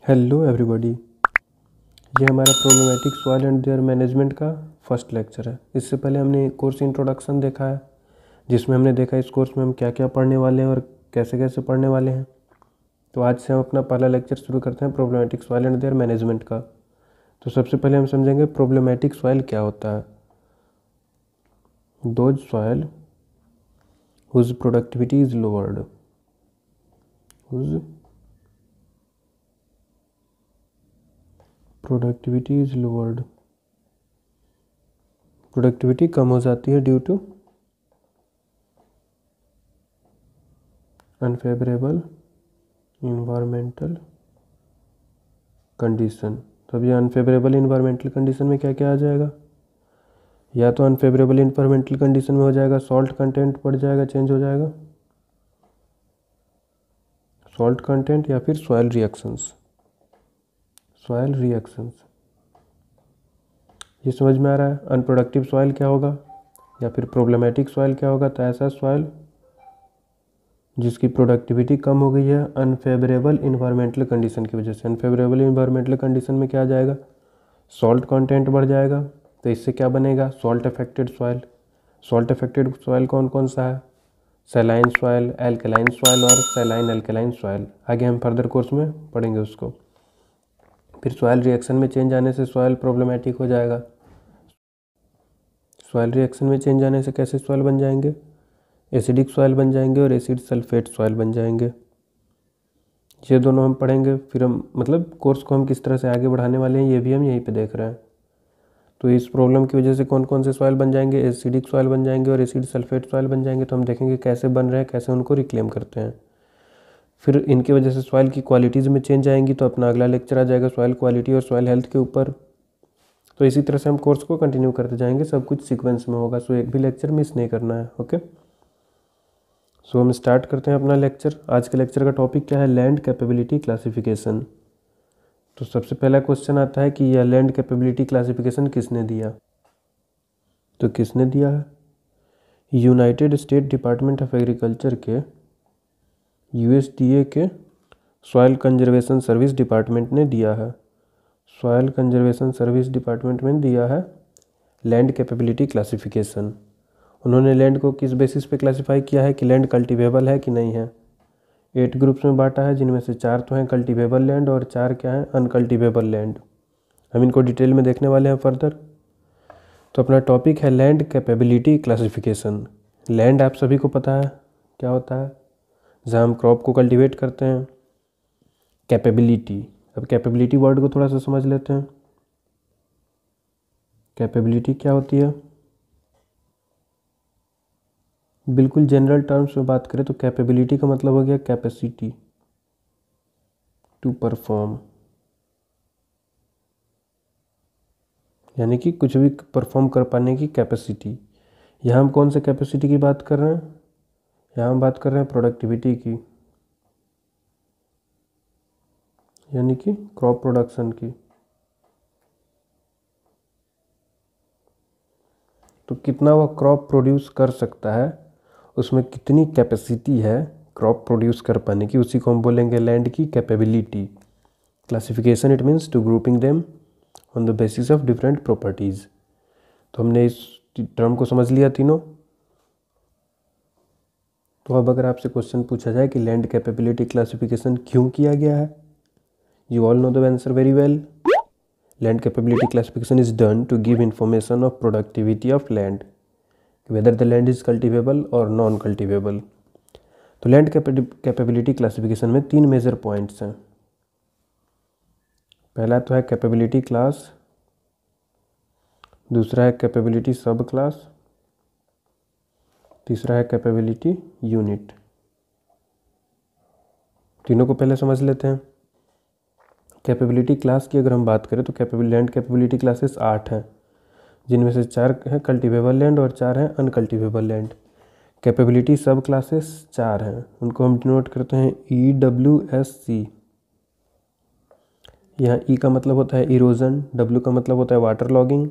Hello everybody. ये हमारा problematic soil and there management का फर्स्ट लेक्चर है। इससे पहले हमने कोर्स इंट्रोडक्शन देखा है, जिसमें हमने देखा इस कोर्स में हम क्या क्या पढ़ने वाले हैं और कैसे कैसे पढ़ने वाले हैं। तो आज से हम अपना पहला लेक्चर शुरू करते हैं problematic soil and there management का। तो सबसे पहले हम समझेंगे प्रॉब्लमेटिक सॉइल क्या होता है। Those soil whose productivity is lowered, productivity कम हो जाती है due to unfavourable environmental condition. तो अब ये अनफेवरेबल इन्वायरमेंटल कंडीशन में क्या क्या आ जाएगा? या तो अनफेवरेबल इन्वायरमेंटल कंडीशन में हो जाएगा सॉल्ट कंटेंट बढ़ जाएगा, चेंज हो जाएगा सॉल्ट कंटेंट, या फिर सॉइल रिएक्शंस। ये समझ में आ रहा है। अनप्रोडक्टिव सॉइल क्या होगा या फिर प्रॉब्लमेटिक सॉइल क्या होगा? तो ऐसा सॉइल जिसकी प्रोडक्टिविटी कम हो गई है अनफेवरेबल इन्वायरमेंटल कंडीशन की वजह से। अनफेवरेबल इन्वायरमेंटल कंडीशन में क्या आ जाएगा? सॉल्ट कंटेंट बढ़ जाएगा। तो इससे क्या बनेगा? Salt affected soil. Salt affected soil कौन कौन सा है? सैलाइन सॉइल, एल्कलाइन सॉइल और सैलाइन एल्कलाइन सॉइल। आगे हम फर्दर कोर्स में पढ़ेंगे उसको। फिर सॉइल रिएक्शन में चेंज आने से सॉइल प्रॉब्लमेटिक हो जाएगा। सॉइल रिएक्शन में चेंज आने से कैसे सॉइल बन जाएंगे? एसिडिक सॉइल बन जाएंगे और एसिड सल्फेट सॉइल बन जाएंगे। ये दोनों हम पढ़ेंगे। फिर हम कोर्स को हम किस तरह से आगे बढ़ाने वाले हैं ये भी हम यहीं पे देख रहे हैं। तो इस प्रॉब्लम की वजह से कौन कौन से सॉइल बन जाएंगे? एसिडिक सॉइल बन जाएंगे और एसिड सल्फेट सॉइल बन जाएंगे। तो हम देखेंगे कैसे बन रहे हैं, कैसे उनको रिक्लेम करते हैं। फिर इनकी वजह से सॉइल की क्वालिटीज़ में चेंज आएंगी। तो अपना अगला लेक्चर आ जाएगा सॉइल क्वालिटी और सॉइल हेल्थ के ऊपर। तो इसी तरह से हम कोर्स को कंटिन्यू करते जाएंगे, सब कुछ सीक्वेंस में होगा। सो एक भी लेक्चर मिस नहीं करना है। ओके, सो हम स्टार्ट करते हैं अपना लेक्चर। आज के लेक्चर का टॉपिक क्या है? Land capability classification. तो सबसे पहला क्वेश्चन आता है कि यह लैंड कैपेबिलिटी क्लासिफिकेशन किसने दिया? तो किसने दिया है? United state department of agriculture के यूएसडीए के सॉइल कंजर्वेशन सर्विस डिपार्टमेंट ने दिया है। सॉइल कंजर्वेशन सर्विस डिपार्टमेंट में दिया है लैंड कैपेबिलिटी क्लासिफिकेशन। उन्होंने लैंड को किस बेसिस पे क्लासिफाई किया है कि लैंड कल्टीवेबल है कि नहीं है। 8 ग्रुप्स में बांटा है, जिनमें से 4 तो हैं कल्टीवेबल लैंड और 4 क्या हैं? अनकल्टीवेबल लैंड। हम इनको डिटेल में देखने वाले हैं फर्दर। तो अपना टॉपिक है लैंड कैपेबिलिटी क्लासिफिकेशन। लैंड आप सभी को पता है क्या होता है, जहाँ हम क्रॉप को कल्टीवेट करते हैं। कैपेबिलिटी, अब कैपेबिलिटी वर्ड को थोड़ा सा समझ लेते हैं। कैपेबिलिटी क्या होती है? बिल्कुल जनरल टर्म्स में बात करें तो कैपेबिलिटी का मतलब हो गया कैपेसिटी टू परफॉर्म, यानी कि कुछ भी परफॉर्म कर पाने की कैपेसिटी। यहाँ हम कौन से कैपेसिटी की बात कर रहे हैं? यहाँ हम बात कर रहे हैं प्रोडक्टिविटी की, यानी कि क्रॉप प्रोडक्शन की। तो कितना वह क्रॉप प्रोड्यूस कर सकता है, उसमें कितनी कैपेसिटी है क्रॉप प्रोड्यूस कर पाने की, उसी को हम बोलेंगे लैंड की capability. Classification it means to grouping them on the basis of different properties. तो हमने इस टर्म को समझ लिया तीनों। तो अब अगर आपसे क्वेश्चन पूछा जाए कि लैंड कैपेबिलिटी क्लासिफिकेशन क्यों किया गया है, you all know the answer very well. Land capability classification is done to give information of productivity of land, whether the land is cultivable और नॉन कल्टिवेबल। तो लैंड कैपेबिलिटी क्लासिफिकेशन में 3 major points हैं। पहला तो है capability class, दूसरा है capability सब क्लास, तीसरा है कैपेबिलिटी यूनिट। तीनों को पहले समझ लेते हैं। कैपेबिलिटी क्लास की अगर हम बात करें तो लैंड कैपेबिलिटी क्लासेस 8 हैं, जिनमें से 4 हैं कल्टीवेबल लैंड और 4 हैं अनकल्टीवेबल लैंड। कैपेबिलिटी सब क्लासेस 4 हैं, उनको हम डिनोट करते हैं EWSC। यहाँ E का मतलब होता है इरोजन, W का मतलब होता है वाटर लॉगिंग,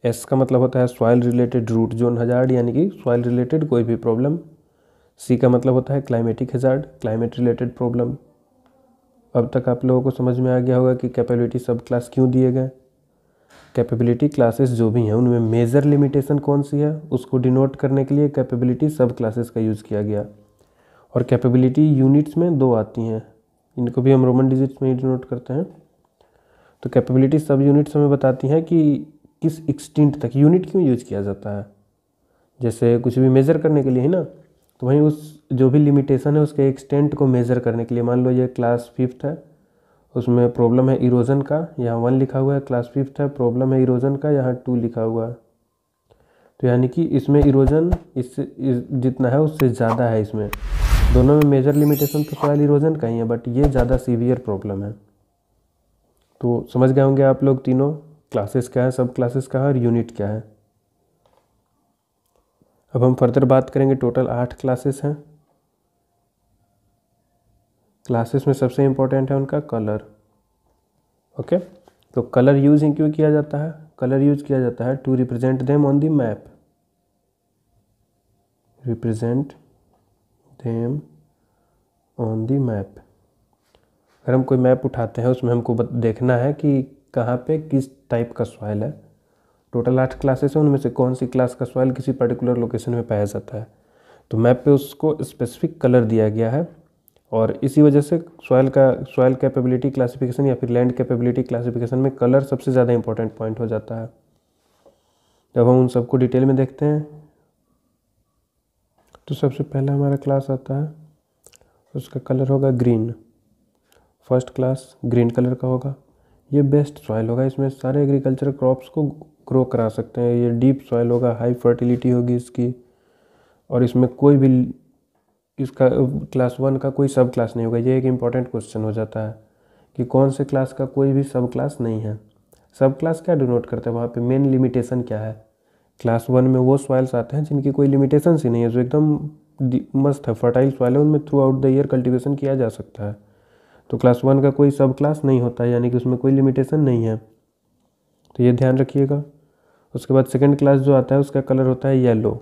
S का मतलब होता है soil related root zone hazard, यानी कि सॉइल रिलेटेड कोई भी प्रॉब्लम। C का मतलब होता है climatic hazard, climate related problem. अब तक आप लोगों को समझ में आ गया होगा कि कैपेबिलिटी सब क्लास क्यों दिए गए। कैपेबिलिटी क्लासेस जो भी हैं उनमें मेजर लिमिटेशन कौन सी है उसको डिनोट करने के लिए कैपेबिलिटी सब क्लासेस का यूज़ किया गया। और कैपेबिलिटी यूनिट्स में 2 आती हैं, इनको भी हम रोमन डिजिट्स में ही डिनोट करते हैं। तो कैपेबिलिटी सब यूनिट्स हमें बताती हैं कि किस एक्सटेंट तक यूनिट क्यों यूज किया जाता है। जैसे कुछ भी मेज़र करने के लिए है ना, तो वहीं उस जो भी लिमिटेशन है उसके एक्सटेंट को मेज़र करने के लिए, मान लो ये क्लास 5th है, उसमें प्रॉब्लम है इरोजन का, यहाँ 1 लिखा हुआ है, क्लास 5th है, प्रॉब्लम है इरोजन का, यहाँ 2 लिखा हुआ है। तो यानी कि इसमें इरोजन इससे जितना है उससे ज़्यादा है। इसमें दोनों में मेजर लिमिटेशन तो सॉइल इरोजन का ही है, बट ये ज़्यादा सीवियर प्रॉब्लम है। तो समझ गए होंगे आप लोग तीनों, क्लासेस क्या है, सब क्लासेस क्या है और यूनिट क्या है। अब हम फर्दर बात करेंगे। टोटल 8 क्लासेस हैं। क्लासेस में सबसे इम्पोर्टेंट है उनका कलर। ओके, तो कलर यूज क्यों किया जाता है? कलर यूज किया जाता है to represent them on the map, represent them on the map. अगर हम कोई मैप उठाते हैं उसमें हमको देखना है कि कहाँ पे किस टाइप का सॉइल है। टोटल 8 क्लासेस हैं, उनमें से कौन सी क्लास का सॉइल किसी पर्टिकुलर लोकेशन में पाया जाता है। तो मैप पे उसको स्पेसिफिक कलर दिया गया है, और इसी वजह से सॉइल कैपेबिलिटी क्लासिफिकेशन या फिर लैंड कैपेबिलिटी क्लासिफिकेशन में कलर सबसे ज़्यादा इंपॉर्टेंट पॉइंट हो जाता है। जब हम उन सबको डिटेल में देखते हैं तो सबसे पहला हमारा क्लास आता है, उसका कलर होगा green. First class green colour का होगा। ये बेस्ट सॉइल होगा, इसमें सारे एग्रीकल्चर क्रॉप्स को ग्रो करा सकते हैं। ये डीप सॉइल होगा, हाई फर्टिलिटी होगी इसकी, और इसमें कोई भी इसका क्लास 1 का कोई सब क्लास नहीं होगा। ये एक इम्पॉर्टेंट क्वेश्चन हो जाता है कि कौन से क्लास का कोई भी सब क्लास नहीं है। सब क्लास क्या डिनोट करता है, वहाँ पे मेन लिमिटेशन क्या है। क्लास 1 में वो सॉइल्स आते हैं जिनकी कोई लिमिटेशन ही नहीं है, जो एकदम मस्त है, फर्टाइल सॉइल है, उनमें through out the year cultivation किया जा सकता है। तो क्लास 1 का कोई सब क्लास नहीं होता है, यानी कि उसमें कोई लिमिटेशन नहीं है, तो ये ध्यान रखिएगा। उसके बाद सेकंड क्लास जो आता है उसका कलर होता है येलो।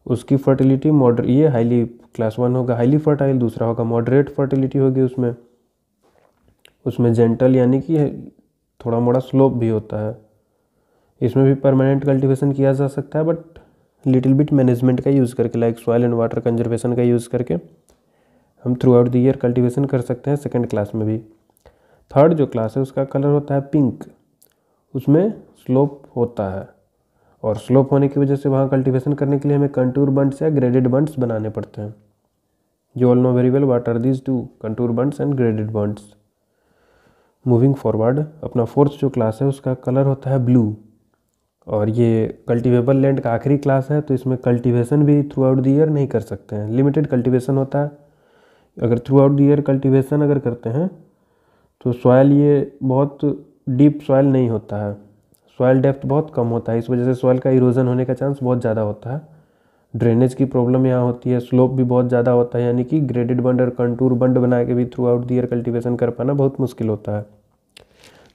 उसकी फर्टिलिटी मॉडरेट, ये हाईली, क्लास 1 होगा हाईली फर्टाइल, दूसरा होगा मॉडरेट फर्टिलिटी होगी उसमें जेंटल यानी कि थोड़ा मोड़ा स्लोप भी होता है। इसमें भी परमानेंट कल्टीवेशन किया जा सकता है, बट लिटिल बिट मैनेजमेंट का यूज़ करके, like soil and water conservation का यूज़ करके हम through out the year cultivation कर सकते हैं सेकंड क्लास में भी। थर्ड जो क्लास है उसका कलर होता है पिंक। उसमें स्लोप होता है, और स्लोप होने की वजह से वहाँ कल्टीवेशन करने के लिए हमें कंटूर बंड्स या ग्रेडेड बंड्स बनाने पड़ते हैं। You all know very well what are these two, contour bunds and graded bunds. Moving forward, अपना फोर्थ जो क्लास है उसका कलर होता है ब्लू, और ये कल्टीवेबल लैंड का आखिरी क्लास है, तो इसमें कल्टीवेशन भी थ्रू आउट द ईयर नहीं कर सकते हैं, लिमिटेड कल्टीवेशन होता है। अगर through out the year cultivation अगर करते हैं तो सॉइल ये बहुत डीप सॉइल नहीं होता है, सॉइल डेप्थ बहुत कम होता है, इस वजह से सॉइल का इरोजन होने का चांस बहुत ज़्यादा होता है। ड्रेनेज की प्रॉब्लम यहाँ होती है, स्लोप भी बहुत ज़्यादा होता है, यानी कि ग्रेडेड बंड और कंटूर बंड बना के भी through out the year cultivation कर पाना बहुत मुश्किल होता है।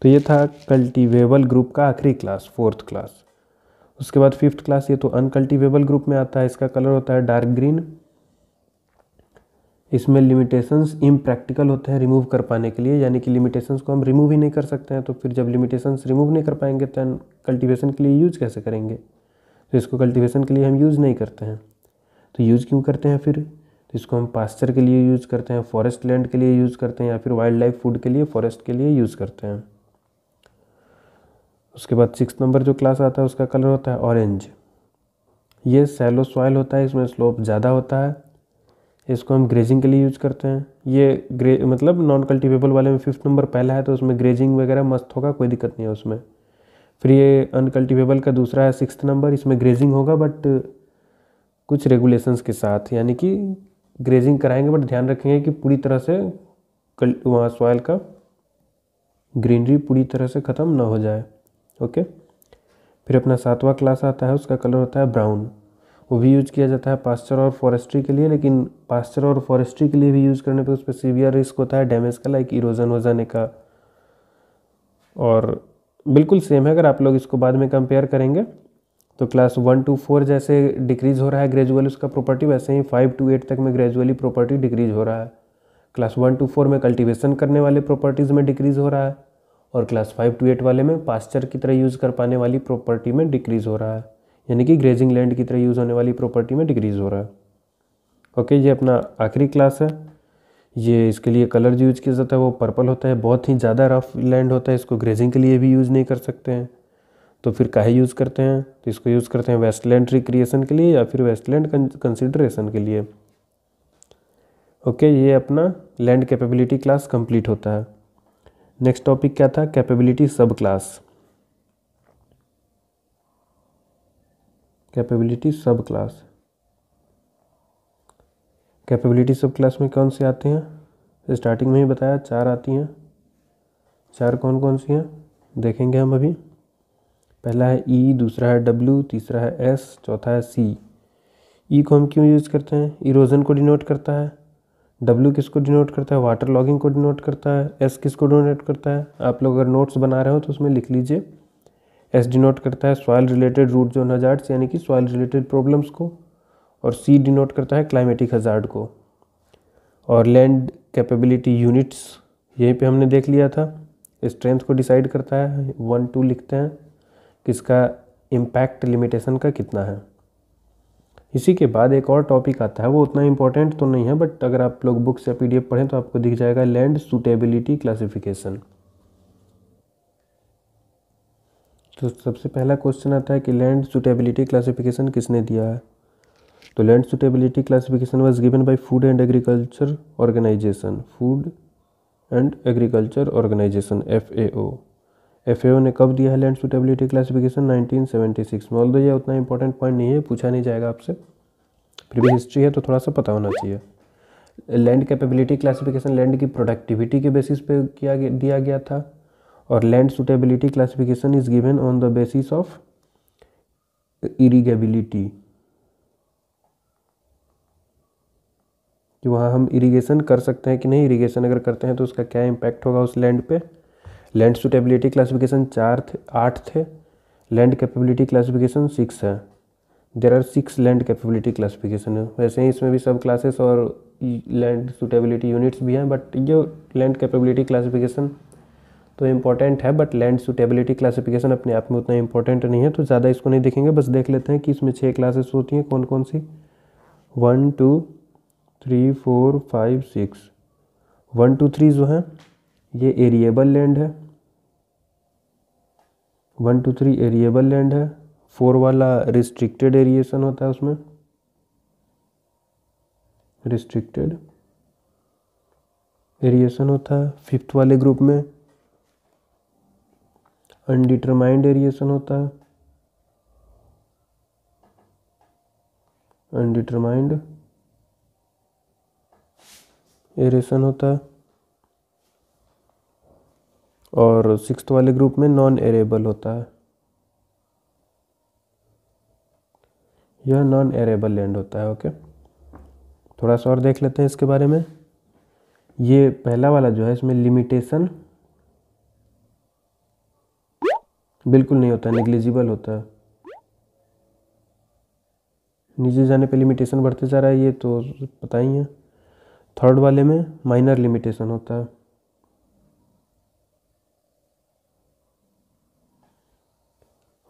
तो ये था कल्टीवेबल ग्रुप का आखिरी क्लास, फोर्थ क्लास। उसके बाद फिफ्थ क्लास, ये तो अनकल्टीवेबल ग्रुप में आता है, इसका कलर होता है डार्क ग्रीन। इसमें लिमिटेशंस इम्प्रैक्टिकल होते हैं रिमूव कर पाने के लिए, यानी कि लिमिटेशंस को हम रिमूव ही नहीं कर सकते हैं। तो फिर जब लिमिटेशंस रिमूव नहीं कर पाएंगे तो कल्टीवेशन के लिए यूज कैसे करेंगे? तो इसको कल्टीवेशन के लिए हम यूज़ नहीं करते हैं। तो यूज़ क्यों करते हैं फिर? तो इसको हम पास्चर के लिए यूज़ करते हैं, फॉरेस्ट लैंड के लिए यूज़ करते हैं, या फिर वाइल्ड लाइफ फूड के लिए फॉरेस्ट के लिए यूज़ करते हैं। उसके बाद 6 नंबर जो क्लास आता है उसका कलर होता है ऑरेंज। ये सैलो सॉइल होता है, इसमें स्लोप ज़्यादा होता है, इसको हम ग्रेजिंग के लिए यूज़ करते हैं। ये मतलब नॉन कल्टीवेबल वाले में 5th नंबर पहला है, तो उसमें ग्रेजिंग वगैरह मस्त होगा, कोई दिक्कत नहीं है उसमें। फिर ये अनकल्टीवेबल का दूसरा है 6th नंबर, इसमें ग्रेजिंग होगा बट कुछ रेगुलेशंस के साथ, यानी कि ग्रेजिंग कराएंगे बट ध्यान रखेंगे कि पूरी तरह से वहाँ सॉइल का ग्रीनरी पूरी तरह से ख़त्म ना हो जाए। ओके, फिर अपना 7वां क्लास आता है, उसका कलर होता है ब्राउन। वो भी यूज़ किया जाता है पास्चर और फॉरेस्ट्री के लिए, लेकिन पास्चर और फॉरेस्ट्री के लिए भी यूज़ करने पे उस पर सीवियर रिस्क होता है डैमेज का, लाइक इरोजन हो जाने का। और बिल्कुल सेम है, अगर आप लोग इसको बाद में कंपेयर करेंगे तो क्लास 1 to 4 जैसे डिक्रीज़ हो रहा है ग्रेजुअली उसका प्रॉपर्टी, वैसे ही 5 to 8 तक में ग्रेजुअली प्रॉपर्टी डिक्रीज़ हो रहा है। क्लास 1 to 4 में कल्टीवेशन करने वाले प्रॉपर्टीज़ में डिक्रीज़ हो रहा है, और क्लास 5 to 8 वाले में पास्चर की तरह यूज़ कर पाने वाली प्रॉपर्टी में डिक्रीज़ हो रहा है, यानी कि ग्रेजिंग लैंड की तरह यूज़ होने वाली प्रॉपर्टी में डिक्रीज़ हो रहा है। ओके, ये अपना आखिरी क्लास है। ये इसके लिए कलर जो यूज़ किया जाता है वो पर्पल होता है। बहुत ही ज़्यादा रफ लैंड होता है, इसको ग्रेजिंग के लिए भी यूज़ नहीं कर सकते हैं, तो फिर काहे यूज़ करते हैं? तो इसको यूज़ करते हैं वेस्टलैंड रिक्रिएशन के लिए या फिर वेस्टलैंड कंसिडरेशन के लिए। ओके, ये अपना लैंड कैपेबिलिटी क्लास कंप्लीट होता है। नेक्स्ट टॉपिक क्या था? कैपेबिलिटी सब क्लास। कैपेबिलिटी सब क्लास। कैपेबिलिटी सब क्लास में कौन से आते हैं? स्टार्टिंग में ही बताया 4 आती हैं। 4 कौन कौन सी हैं देखेंगे हम अभी। पहला है ई, दूसरा है डब्ल्यू, तीसरा है एस, चौथा है सी। ई को हम क्यों यूज़ करते हैं? इरोजन को डिनोट करता है। डब्ल्यू किसको डिनोट करता है? वाटर लॉगिंग को डिनोट करता है। एस किसको डिनोट करता है? आप लोग अगर नोट्स बना रहे हो तो उसमें लिख लीजिए। एस डिनोट करता है soil related root zone hazards, यानी कि सॉइल रिलेटेड प्रॉब्लम्स को, और सी डिनोट करता है क्लाइमेटिक हजार्ड को। और लैंड कैपेबिलिटी यूनिट्स यहीं पे हमने देख लिया था। स्ट्रेंथ को डिसाइड करता है, 1 2 लिखते हैं, किसका इम्पैक्ट लिमिटेशन का कितना है। इसी के बाद एक और टॉपिक आता है, वो उतना इम्पोर्टेंट तो नहीं है, बट अगर आप लोग बुक्स या पीडीएफ पढ़ें तो आपको दिख जाएगा लैंड सूटेबिलिटी क्लासिफिकेशन। तो सबसे पहला क्वेश्चन आता है कि लैंड सूटेबिलिटी क्लासिफिकेशन किसने दिया है? तो land suitability classification was given by Food and Agriculture Organization. Food and Agriculture Organization, FAO। FAO ने कब दिया है लैंड सूटेबिलिटी क्लासिफिकेशन? 1976 में। ऑल्दो ये उतना इंपॉर्टेंट पॉइंट नहीं है, पूछा नहीं जाएगा आपसे, फिर भी हिस्ट्री है तो थोड़ा सा पता होना चाहिए। लैंड कैपेबिलिटी क्लासिफिकेशन लैंड की प्रोडक्टिविटी के बेसिस पे दिया गया था, और land suitability classification is given on the basis of irrigability, कि वहाँ हम इरिगेशन कर सकते हैं कि नहीं, इरिगेशन अगर करते हैं तो उसका क्या इम्पैक्ट होगा उस लैंड पे। लैंड सूटेबिलिटी क्लासिफिकेशन 8 थे। लैंड कैपेबिलिटी क्लासिफिकेशन 6 है। There are 6 land capability classification है। वैसे ही इसमें भी सब क्लासेस और लैंड सूटेबिलिटी यूनिट्स भी हैं, बट ये लैंड कैपेबिलिटी क्लासिफिकेशन तो इम्पॉर्टेंट है, बट लैंड सूटेबिलिटी क्लासिफिकेशन अपने आप में उतना इम्पोर्टेंट नहीं है, तो ज़्यादा इसको नहीं देखेंगे। बस देख लेते हैं कि इसमें 6 क्लासेस होती हैं, कौन कौन सी। 1 2 3 4 5 6। 1 2 3 जो है ये एरिएबल लैंड है। 1 2 3 एरिएबल लैंड है। 4 वाला रिस्ट्रिक्टेड एरिएशन होता है, उसमें रिस्ट्रिक्टेड एरिएशन होता है। 5th वाले ग्रुप में अनडिटरमाइंड एरिएशन होता है। अनडिटरमाइंड एरिएशन होता है। और 6th वाले ग्रुप में नॉन एरेबल होता है। यह नॉन एरेबल लैंड होता है। ओके, थोड़ा सा और देख लेते हैं इसके बारे में। ये पहला वाला जो है इसमें लिमिटेशन बिल्कुल नहीं होता है, नेग्लिजिबल होता है। नीचे जाने पे लिमिटेशन बढ़ते जा रहा है, ये तो पता ही है। 3rd वाले में माइनर लिमिटेशन होता है।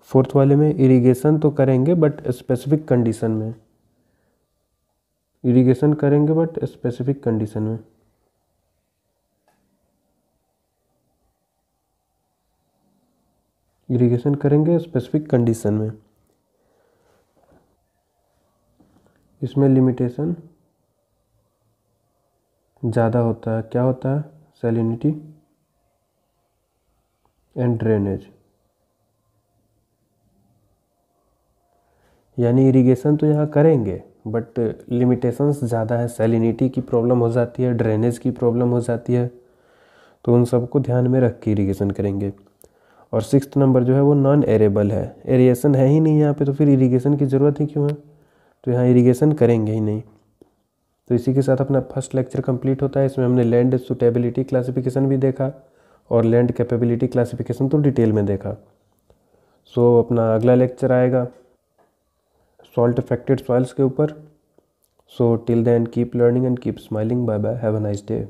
4th वाले में इरिगेशन तो करेंगे बट स्पेसिफिक कंडीशन में। इरिगेशन करेंगे बट स्पेसिफिक कंडीशन में। इरिगेशन करेंगे स्पेसिफिक कंडीशन में। इसमें लिमिटेशन ज़्यादा होता है। क्या होता है? Salinity and drainage. यानी इरिगेशन तो यहाँ करेंगे बट लिमिटेशंस ज़्यादा है। सैलिनिटी की प्रॉब्लम हो जाती है, ड्रेनेज की प्रॉब्लम हो जाती है, तो उन सबको ध्यान में रख के इरिगेशन करेंगे। और 6th नंबर जो है वो नॉन एरेबल है। एरिएशन है ही नहीं यहाँ पे, तो फिर इरिगेशन की ज़रूरत ही क्यों है? तो यहाँ इरिगेशन करेंगे ही नहीं। तो इसी के साथ अपना फर्स्ट लेक्चर कंप्लीट होता है। इसमें हमने लैंड सूटेबिलिटी क्लासिफिकेशन भी देखा और लैंड कैपेबिलिटी क्लासिफिकेशन तो डिटेल में देखा। सो अपना अगला लेक्चर आएगा सॉल्ट अफेक्टेड सॉइल्स के ऊपर। So till then, keep learning and keep smiling. Bye bye. Have a nice day.